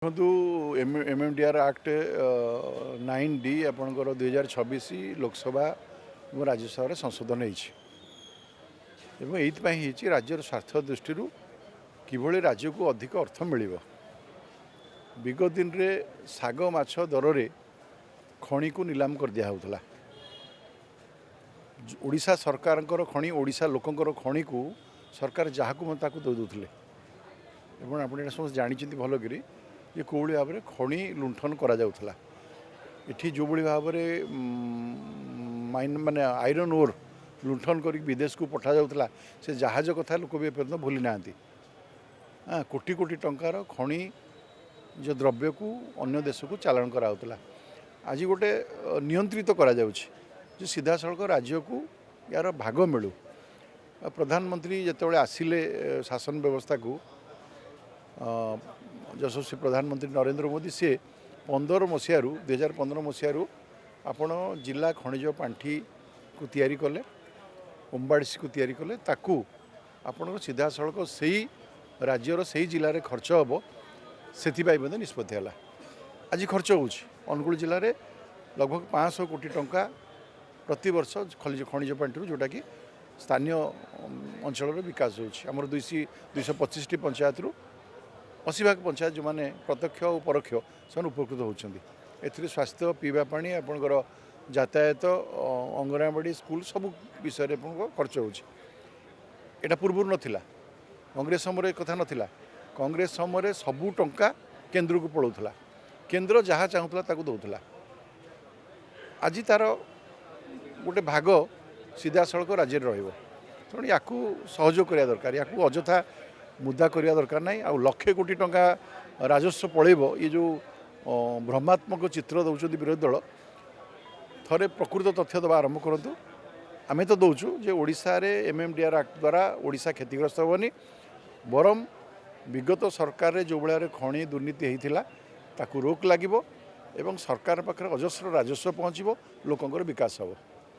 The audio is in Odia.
ଦେଖନ୍ତୁ MMDR ଆକ୍ଟ 9D ଆପଣଙ୍କର 2026 ଲୋକସଭା ଏବଂ ରାଜ୍ୟସଭାରେ ସଂଶୋଧନ ହେଇଛି ଏବଂ ଏଇଥିପାଇଁ ହେଇଛି ରାଜ୍ୟର ସ୍ୱାର୍ଥ ଦୃଷ୍ଟିରୁ କିଭଳି ରାଜ୍ୟକୁ ଅଧିକ ଅର୍ଥ ମିଳିବ। ବିଗତ ଦିନରେ ଶାଗ ମାଛ ଦରରେ ଖଣିକୁ ନିଲାମ କରିଦିଆହେଉଥିଲା। ଓଡ଼ିଶା ସରକାରଙ୍କର ଖଣି ଓଡ଼ିଶା ଲୋକଙ୍କର ଖଣିକୁ ସରକାର ଯାହାକୁ ମନ ତାକୁ ଦେଉଥିଲେ ଏବଂ ଆପଣ ଏଇଟା ସମସ୍ତେ ଜାଣିଛନ୍ତି ଭଲକରି ଯେ କେଉଁଭଳି ଭାବରେ ଖଣି ଲୁଣ୍ଠନ କରାଯାଉଥିଲା। ଏଠି ଯେଉଁଭଳି ଭାବରେ ମାନେ ଆଇରନ୍ ଓର୍ ଲୁଣ୍ଠନ କରିକି ବିଦେଶକୁ ପଠାଯାଉଥିଲା ସେ ଜାହାଜ କଥା ଲୋକ ବି ଏପର୍ଯ୍ୟନ୍ତ ଭୁଲି ନାହାନ୍ତି। କୋଟି କୋଟି ଟଙ୍କାର ଖଣି ଯେଉଁ ଦ୍ରବ୍ୟକୁ ଅନ୍ୟ ଦେଶକୁ ଚାଲାଣ କରାଯାଉଥିଲା ଆଜି ଗୋଟେ ନିୟନ୍ତ୍ରିତ କରାଯାଉଛି ଯେ ସିଧାସଳଖ ରାଜ୍ୟକୁ ୟାର ଭାଗ ମିଳୁ। ପ୍ରଧାନମନ୍ତ୍ରୀ ଯେତେବେଳେ ଆସିଲେ ଶାସନ ବ୍ୟବସ୍ଥାକୁ ଯଶସ୍ୱୀ ପ୍ରଧାନମନ୍ତ୍ରୀ ନରେନ୍ଦ୍ର ମୋଦି ସେ 2015 ମସିହାରୁ ଆପଣ ଜିଲ୍ଲା ଖଣିଜ ପାଣ୍ଠିକୁ ତିଆରି କଲେ, ଓମ୍ବାଡ଼ିସିକୁ ତିଆରି କଲେ, ତାକୁ ଆପଣଙ୍କ ସିଧାସଳଖ ସେଇ ରାଜ୍ୟର ସେଇ ଜିଲ୍ଲାରେ ଖର୍ଚ୍ଚ ହେବ ସେଥିପାଇଁ ମଧ୍ୟ ନିଷ୍ପତ୍ତି ହେଲା। ଆଜି ଖର୍ଚ୍ଚ ହେଉଛି ଅନୁଗୁଳ ଜିଲ୍ଲାରେ लगभग 500 କୋଟି ଟଙ୍କା प्रतिवर्ष खनिज पांठिरू जोटाकि स्थानीय अंचल विकास होमर 225 पंचायत रु 80% पंचायत जो मैंने प्रत्यक्ष और परोक्ष से उपकृत होती। एथिरे स्वास्थ्य पीवा पानी आपणकर यातायात अंगनवाड़ी स्कूल सब विषय खर्च होटा पूर्व नाला। कांग्रेस समय कथा नाला। कांग्रेस समय सबू टंका केन्द्र को पलाऊला, केन्द्र जहाँ चाहूला ताकू दौला। आज तार गोटे भाग सीधासलख राज्य तेणु या सहयोग करने दरकार, या अजथा मुद्दा करने दरकार ना। आ लक्षे कोटी टंका राजस्व पलैब ये जो भ्रमात्मक चित्र दौरान विरोधी दल थे प्रकृत तथ्य दबा आरंभ करूँ। आम तो दौचु जे ओडिशा रे MMDR आक्ट द्वारा ओडिशा क्षतिग्रस्त हेनी बरम विगत सरकार जो भाया खनि दुर्नीति होता ताकू रोक लगे एवं सरकार पाखे अजस्र राजस्व पहुँचो, लोकंर विकास हम।